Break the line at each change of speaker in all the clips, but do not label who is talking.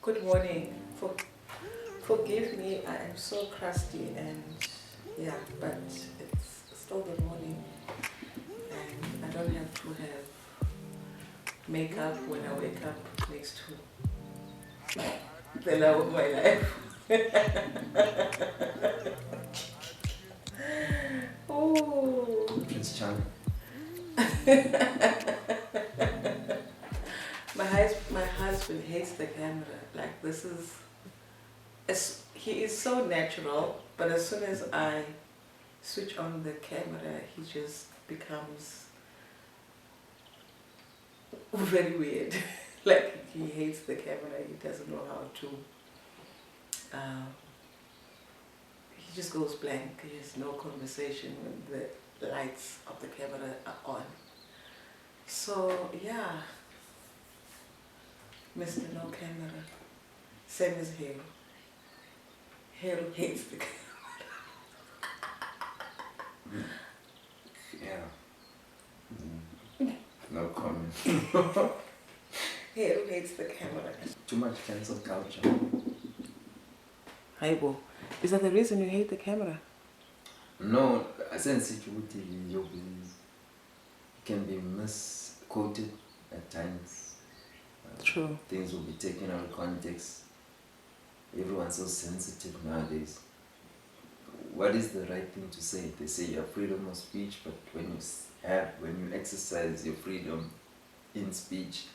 Good morning. Forgive me, I am so crusty and yeah, but it's still the morning and I don't have to have makeup when I wake up next to the love of my life. Oh,
It's charming.
my husband hates the camera. Like this is, he is so natural, but as soon as I switch on the camera, he just becomes very weird. Like he hates the camera. He doesn't know how to. He just goes blank. He has no conversation when the lights of the camera are on. So yeah, Mr. No Camera, same as Hero. Hero hates the camera.
Yeah. No comment.
Hero hates the camera.
Too much cancel culture.
Haibo, is that the reason you hate the camera?
No, sensitivity can be misquoted at times.
True.
Things will be taken out of context. Everyone's so sensitive nowadays. What is the right thing to say? They say you have freedom of speech, but when you exercise your freedom in speech,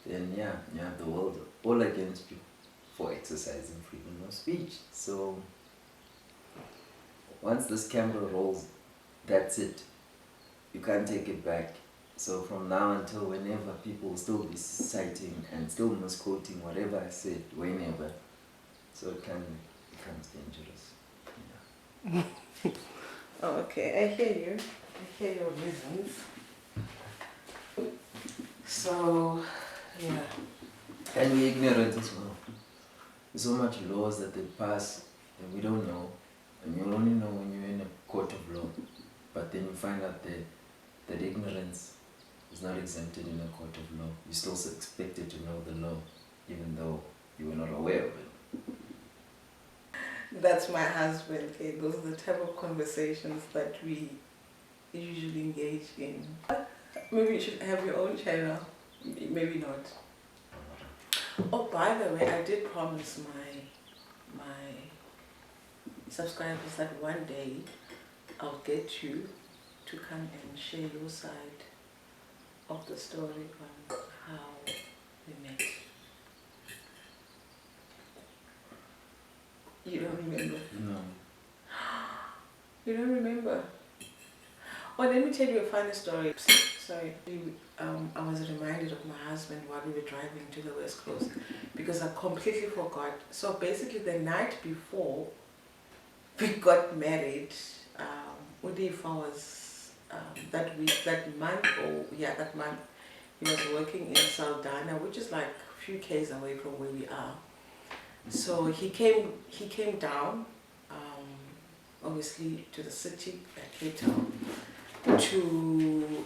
then yeah, you have the world all against you for exercising freedom of speech. So once this camera rolls, that's it. You can't take it back. So from now until whenever, people will still be citing and still misquoting whatever I said, whenever. So it kind of becomes dangerous. Yeah.
Oh, okay, I hear you. I hear your reasons. So, yeah.
And we're ignorant as well. There's so much laws that they pass and we don't know. And you'll only know when you're in a court of law. But then you find out that ignorance is not exempted in a court of law. You're still expected to know the law, even though you were not aware of it.
That's my husband. Okay? Those are the type of conversations that we usually engage in. Maybe you should have your own channel. Maybe not. Oh, by the way, I did promise my subscribers that one day I'll get you to come and share your side of the story on how we met. You don't remember?
No.
You don't remember? Oh, let me tell you a funny story. Sorry. I was reminded of my husband while we were driving to the West Coast because I completely forgot. So basically the night before we got married, Udifa was that month, he was working in Saldanha, which is like a few k's away from where we are. So he came down, obviously to the city at Cape Town to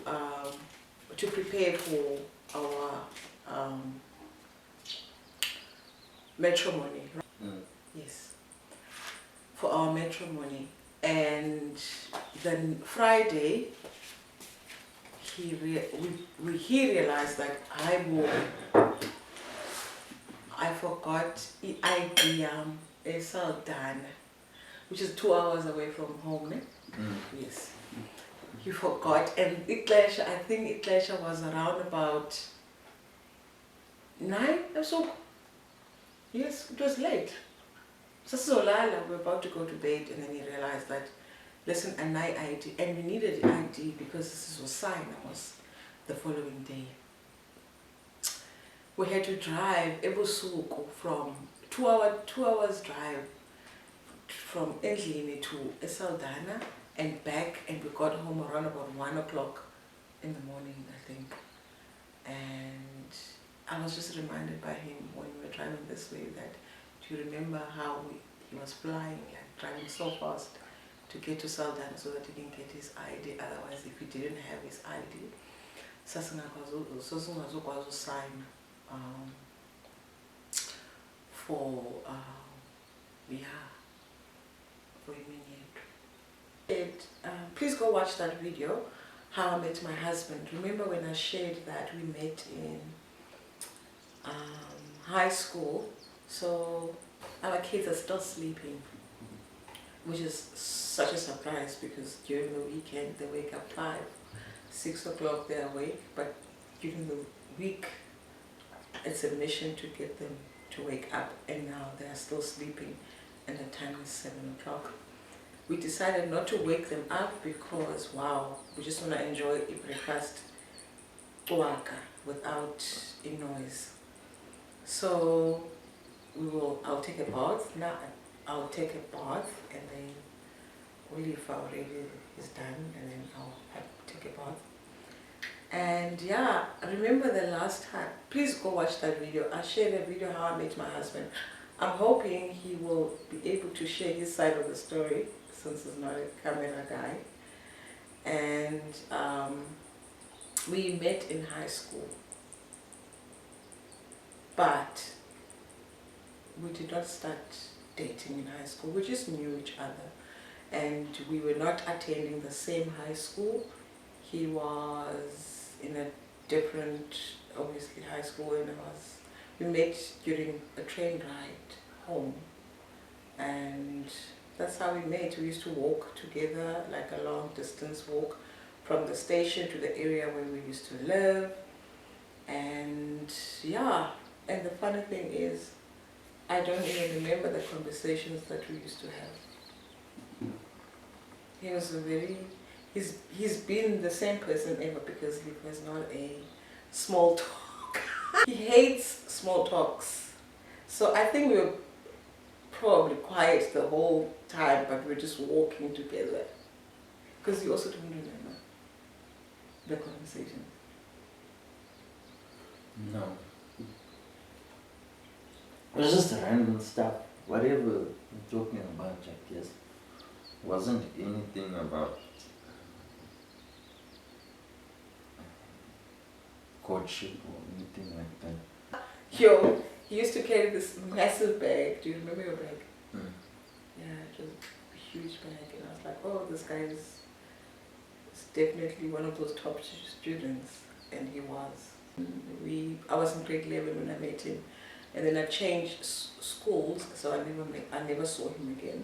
prepare for our matrimony. Yes, for our matrimony. And then Friday, he realized that I forgot the idea Saldanha, which is 2 hours away from home. Yes. He forgot, and I think Iklesha was around about 9 or so. Yes, it was late. So Solala, we were about to go to bed, and then he realized that, listen, a night ID, and we needed the ID because this was signed, was the following day. We had to drive Ebusuku from 2 hours drive from Endlini to Saldanha and back, and we got home around about 1 o'clock in the morning, I think. And I was just reminded by him when we were driving this way that, do you remember how he was flying, like driving so fast to get to Saldanha so that he can get his ID? Otherwise, if he didn't have his ID, sasingakwazi sign for yeah, for immediate. Please go watch that video, How I Met My Husband. Remember when I shared that we met in high school, so our kids are still sleeping, which is such a surprise because during the weekend they wake up 5, 6 o'clock they're awake, but during the week it's a mission to get them to wake up, and now they're still sleeping and the time is 7 o'clock. We decided not to wake them up because, wow, we just want to enjoy a breakfast without a noise. So I'll take a bath. Now I'll take a bath and then Olive already is done, and then I'll take a bath. And yeah, I remember the last time, please go watch that video. I shared a video how I met my husband. I'm hoping he will be able to share his side of the story since he's not a camera guy. And we met in high school, but we did not start dating in high school. We just knew each other, and we were not attending the same high school. He was in a different, obviously, high school, and we met during a train ride home, and that's how we met. We used to walk together, like a long distance walk from the station to the area where we used to live. And yeah, and the funny thing is, I don't even remember the conversations that we used to have. He was he's been the same person ever, because he was not a small talk. He hates small talks. So I think we were probably quiet the whole time, but we were just walking together. Because you also don't remember the conversation.
No. It was just random stuff. Whatever you're talking about, I guess, wasn't anything about courtship or anything like that.
Yo, he used to carry this massive bag. Do you remember your bag?
Mm.
Yeah, it was a huge bag. And I was like, oh, this guy is definitely one of those top students. And he was. I was in grade 11 when I met him. And then I changed schools, so I never saw him again.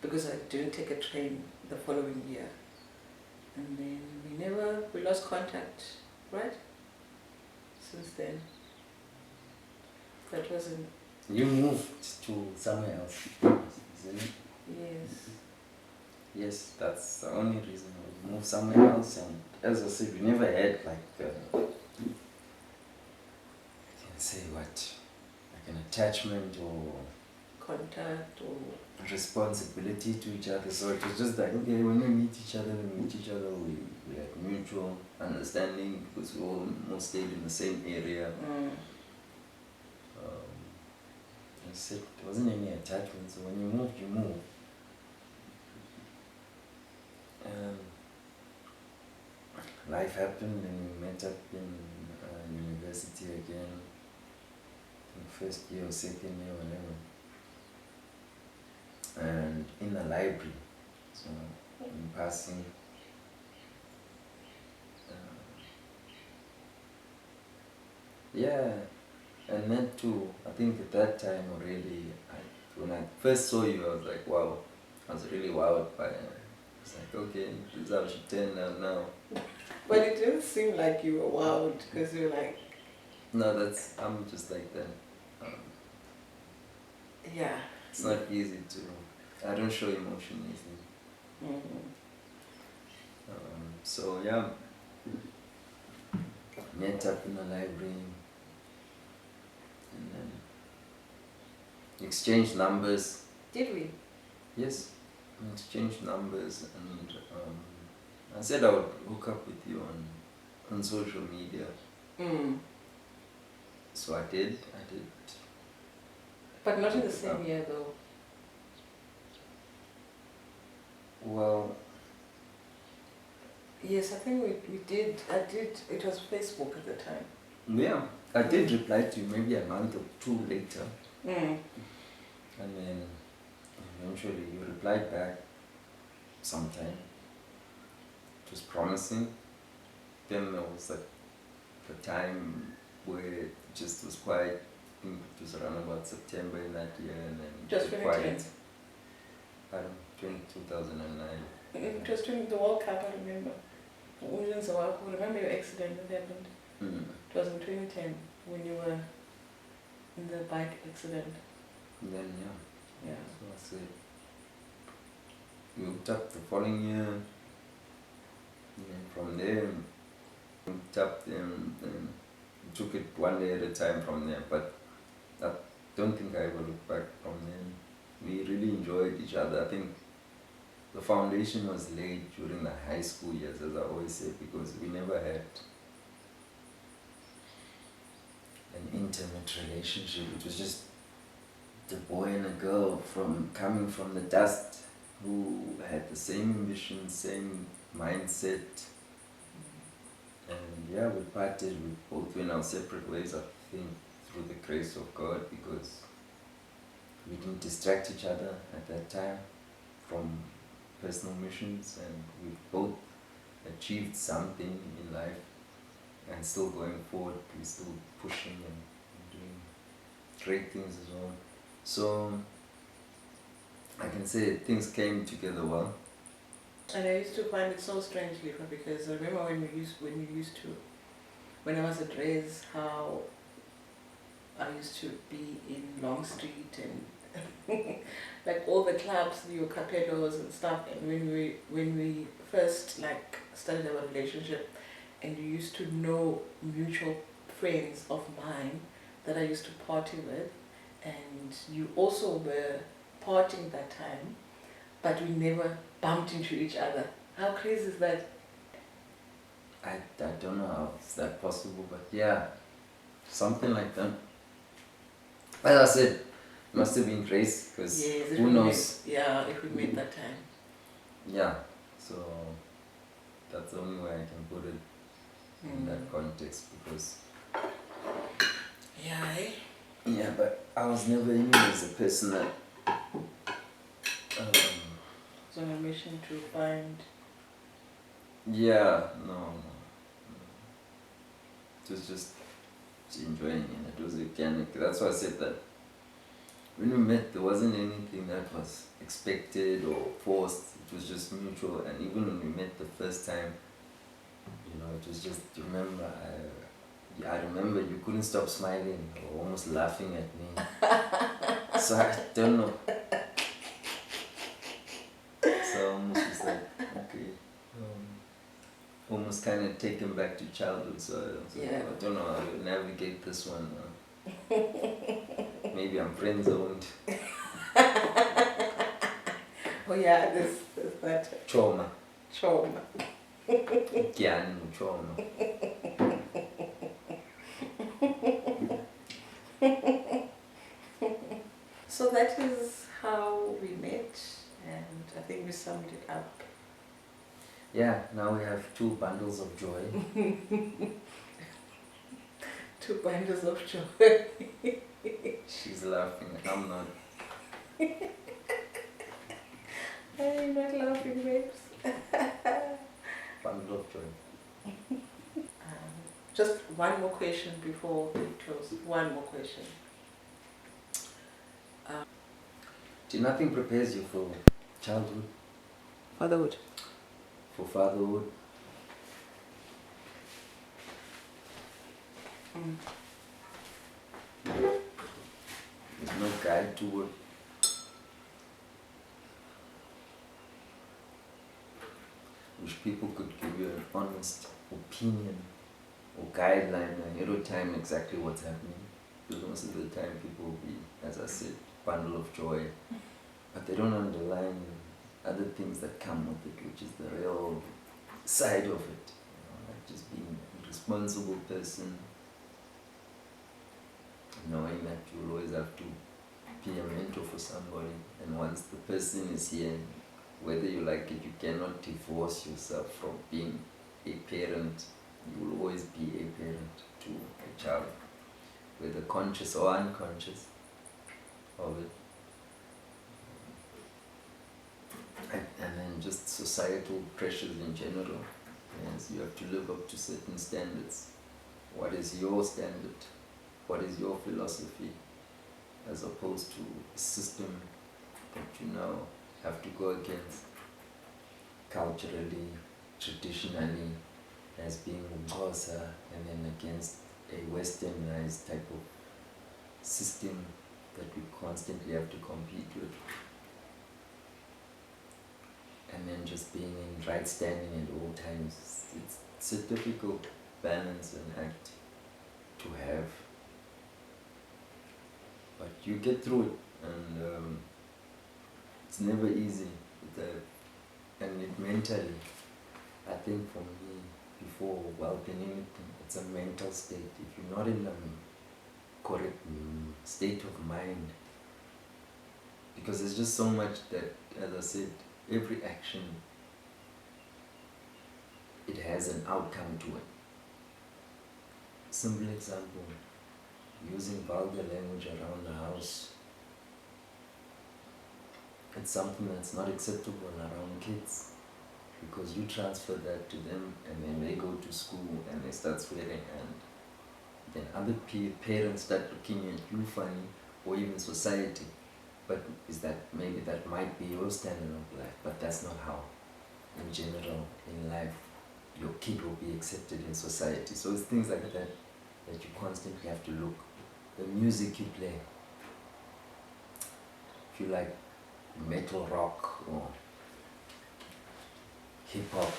Because I didn't take a train the following year. And then we lost contact, right? Since then. That wasn't...
You moved to somewhere else, isn't it?
Yes.
Yes, that's the only reason I moved somewhere else. And as I said, we never had like, I can say what, like an attachment or
Contact or...
responsibility to each other. So it was just like, okay, when we meet each other, we had mutual understanding because we all stayed in the same area. I said there wasn't any attachment, so when you moved, you moved. Life happened and we met up in university again, in first year or second year, whatever. And in the library, so in passing, yeah, and then too, I think at that time already, when I first saw you, I was like, wow, I was really wowed by it. It's like, okay, this is how she turned out now.
But it didn't seem like you were wowed, because you were like...
No, I'm just like that.
Yeah.
It's not easy to, I don't show emotion easily. So yeah, met up in the library and then exchanged numbers.
Did we?
Yes, we exchanged numbers, and I said I would hook up with you on social media. So I did.
But not in the same year though.
Well,
yes, I think we did. It was Facebook at the time.
Yeah, I did reply to you maybe a month or two later,
Mm.
and then eventually you replied back sometime. It was promising. Then there was like the time where it just was quiet. I think it was around about September in that year, and then
Just
got
2010.
quiet. I don't 2009.
Just during the World Cup, I remember. Remember your accident that happened?
Mm.
It was in 2010 when you were in the bike accident.
And then
Yeah.
so I said we hooked up the following year, and then from there we hooked up and took it one day at a time from there. But I don't think I ever looked back from then. We really enjoyed each other. I think the foundation was laid during the high school years, as I always say, because we never had an intimate relationship. It was just the boy and a girl coming from the dust who had the same ambition, same mindset. And yeah, we parted, we both went our separate ways, I think, through the grace of God, because we didn't distract each other at that time from personal missions, and we both achieved something in life, and still going forward, we're still pushing and doing great things as well. So I can say things came together well.
And I used to find it so strange, Lipa, because I remember when I was at Rez, how I used to be in Long Street and like all the clubs, your capellos and stuff. And when we first like started our relationship, and you used to know mutual friends of mine that I used to party with, and you also were partying that time, but we never bumped into each other. How crazy is that?
I don't know how it's that possible, but yeah, something like that. As I said, it must have been grace, because
Yes,
who knows?
if we met that time.
Yeah, so that's the only way I can put it in that context, because
Yeah, eh?
yeah, but I was never anyways a person that
So on a mission to find.
yeah, no. It was just enjoying it. It was organic. That's why I said that when we met, there wasn't anything that was expected or forced. It was just mutual. And even when we met the first time, it was just, I remember you couldn't stop smiling or almost laughing at me. So I don't know. So I almost was like, okay. Almost kind of taken back to childhood. So I was like, I don't know how to navigate this one. Maybe I'm friend zoned.
Oh yeah, this that
Trauma.
trauma.
Trauma.
So that is how we met, and I think we summed it up.
Yeah, now we have 2 bundles of joy.
2 binders of joy.
She's laughing, I'm not.
I'm not laughing, babes.
Bundle of joy.
Just one more question before we close. One more question.
Nothing prepares you for childhood,
Fatherhood.
for fatherhood. There's no guide to it. Wish people could give you an honest opinion or guideline ahead of time exactly what's happening. Because most of the time people will be, as I said, bundle of joy, but they don't underline other things that come with it, which is the real side of it. Like just being a responsible person, knowing that you'll always have to be a mentor for somebody, and once the person is here, whether you like it, you cannot divorce yourself from being a parent. You will always be a parent to a child. conscious or unconscious of it. And then just societal pressures in general. Yes, you have to live up to certain standards. What is your standard? What is your philosophy? As opposed to a system that you now have to go against culturally, traditionally, as being Xhosa, and then against a westernized type of system that we constantly have to compete with. And then just being in right standing at all times. It's a difficult balance and act to have. But you get through it, and it's never easy. And it mentally, I think for me, before well-being anything, it's a mental state. If you're not in the correct state of mind, because there's just so much that, as I said, every action, it has an outcome to it. Simple example, using vulgar language around the house. It's something that's not acceptable around kids, because you transfer that to them, and then they go to school and they start swearing, and then other parents start looking at you funny, or even society. But maybe that might be your standard of life, but that's not how, in general, in life, your kid will be accepted in society. So it's things like that that you constantly have to look. The music you play, if you like metal rock or hip hop,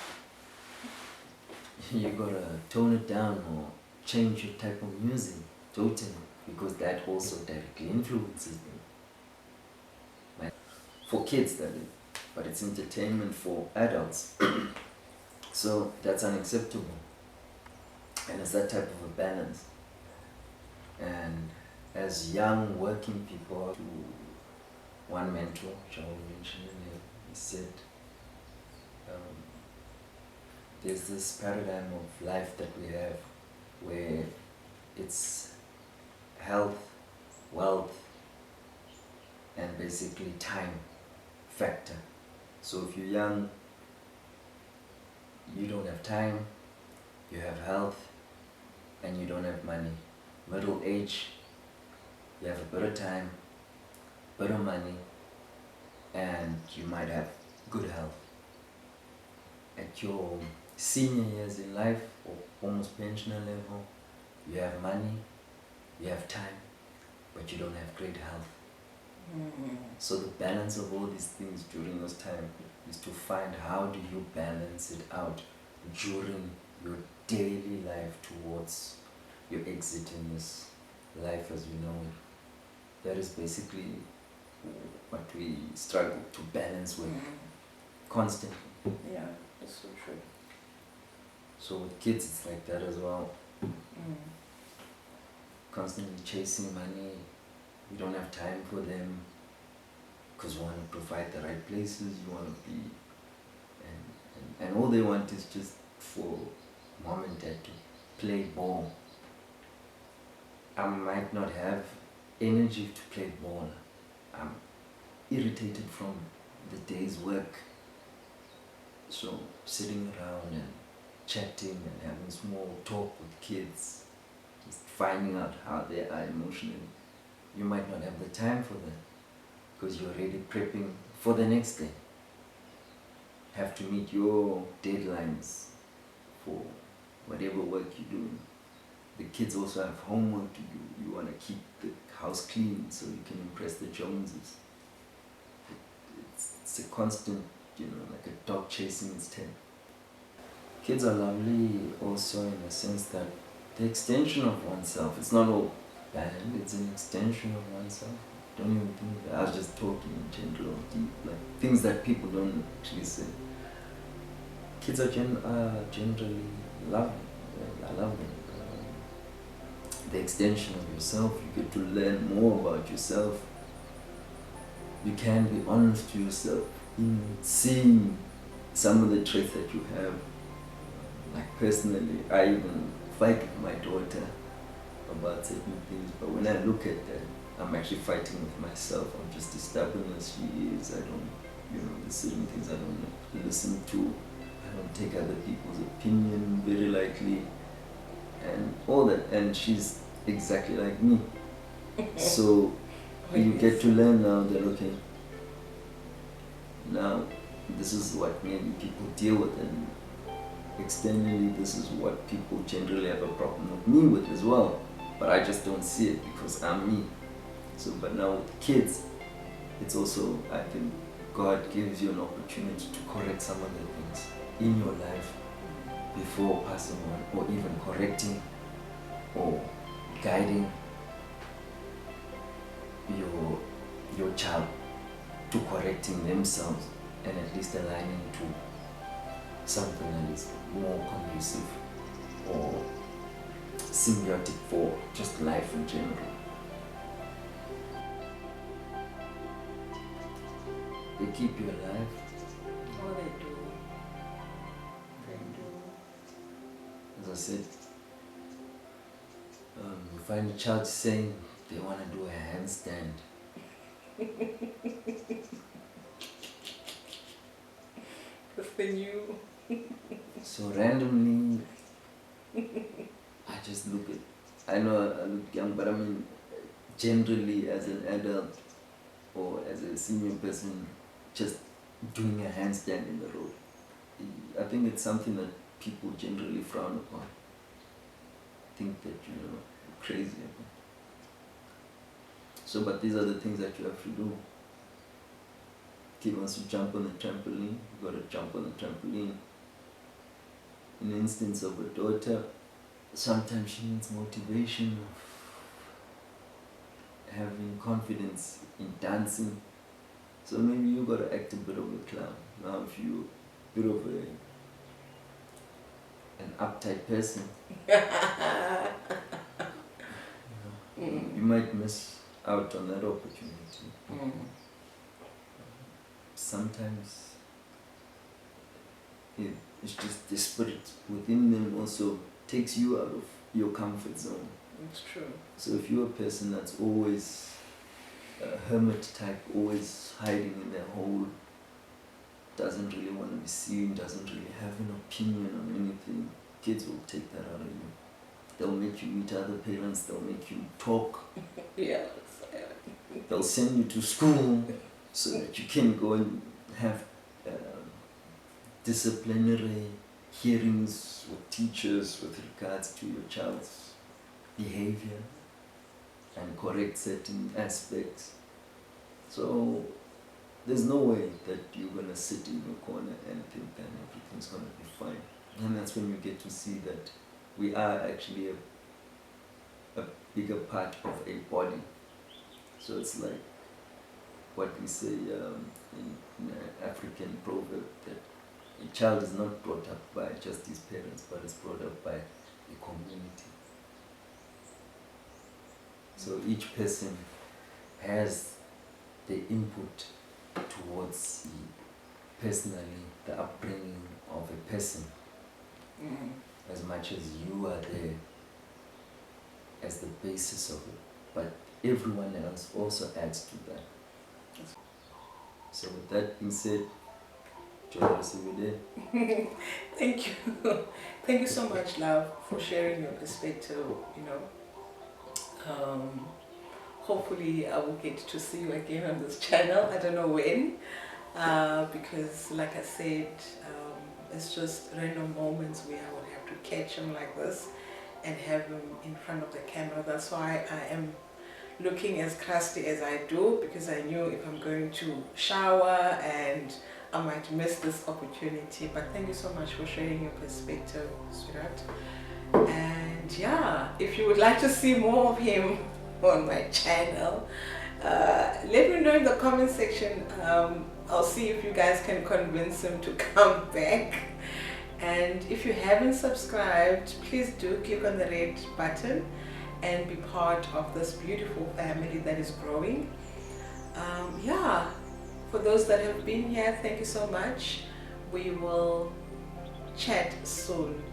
you gotta tone it down or change your type of music totally, because that also directly influences them. For kids, that is, but it's entertainment for adults. So that's unacceptable, and it's that type of a balance. And as young working people, one mentor, which I will mention, he said, there's this paradigm of life that we have where it's health, wealth, and basically time factor. So if you're young, you don't have time, you have health, and you don't have money. Middle age, you have a better time, better money, and you might have good health. At your senior years in life, or almost pensioner level, you have money, you have time, but you don't have great health. So the balance of all these things during those times is to find how do you balance it out during your daily life towards your exit in this life as we know it. That is basically what we struggle to balance with constantly.
Yeah, that's so true.
So with kids it's like that as well. Constantly chasing money, you don't have time for them, because you want to provide the right places, you want to be, and all they want is just for mom and dad to play ball. I might not have energy to play ball. I'm irritated from the day's work. So sitting around and chatting and having small talk with kids, just finding out how they are emotionally, you might not have the time for that, because you're already prepping for the next day. Have to meet your deadlines for whatever work you do. The kids also have homework to do. You want to keep the house clean so you can impress the Joneses. It's a constant, like a dog chasing its tail. Kids are lovely also in the sense that the extension of oneself, it's not all bad, it's an extension of oneself. Don't even think that. I was just talking in general, deep, like things that people don't actually say. Kids are generally lovely. I love them. The extension of yourself, you get to learn more about yourself. You can be honest to yourself in seeing some of the traits that you have. Like personally, I even fight with my daughter about certain things. But when I look at that, I'm actually fighting with myself. I'm just as stubborn as she is. I don't, there's certain things I don't listen to. I don't take other people's opinion very lightly, and all that. And she's exactly like me. So you get to learn now that, okay, now this is what maybe people deal with, and externally this is what people generally have a problem with me with as well. But I just don't see it because I'm me. So, but now with kids, it's also, I think God gives you an opportunity to correct some of the things in your life before passing on, or even correcting or guiding your child to correcting themselves, and at least aligning to something that is more conducive or symbiotic for just life in general. They keep you alive.
Oh, they do. They do.
As I said, you find a child saying they want to do a handstand.
That's the new.
So randomly, I just look at, I know I look young, but I mean, generally as an adult or as a senior person, just doing a handstand in the road. I think it's something that people generally frown upon. Think that, you're crazy. So, but these are the things that you have to do. Kid wants to jump on the trampoline, you gotta jump on the trampoline. In the instance of a daughter, sometimes she needs motivation of having confidence in dancing. So maybe you gotta act a bit of a clown. Now if you're a bit of an uptight person, you might miss out on that opportunity. Sometimes it's just the spirit within them also takes you out of your comfort zone.
It's true.
So if you're a person that's always a hermit type, always hiding in their hole, doesn't really want to be seen, doesn't really have an opinion on anything, kids will take that out of you. They'll make you meet other parents, they'll make you talk.
Yeah.
They'll send you to school so that you can go and have disciplinary hearings with teachers with regards to your child's behavior and correct certain aspects. So there's no way that you're going to sit in your corner and think that everything's going to be fine. And that's when you get to see that we are actually a bigger part of a body. So it's like what we say in an African proverb, that a child is not brought up by just his parents, but is brought up by a community. So each person has the input towards personally the upbringing of a person, as much as you are there as the basis of it, but everyone else also adds to that. So with that being said, join us every day.
Thank you. Thank you so much, love, for sharing your perspective, hopefully I will get to see you again on this channel. I don't know when, because like I said, it's just random moments where I would have to catch him like this and have him in front of the camera. That's why I am looking as crusty as I do, because I knew if I'm going to shower and I might miss this opportunity. But thank you so much for sharing your perspective, sweetheart. And yeah, if you would like to see more of him on my channel, let me know in the comment section. I'll see if you guys can convince him to come back. And if you haven't subscribed, please do click on the red button and be part of this beautiful family that is growing. Yeah, for those that have been here, thank you so much. We will chat soon.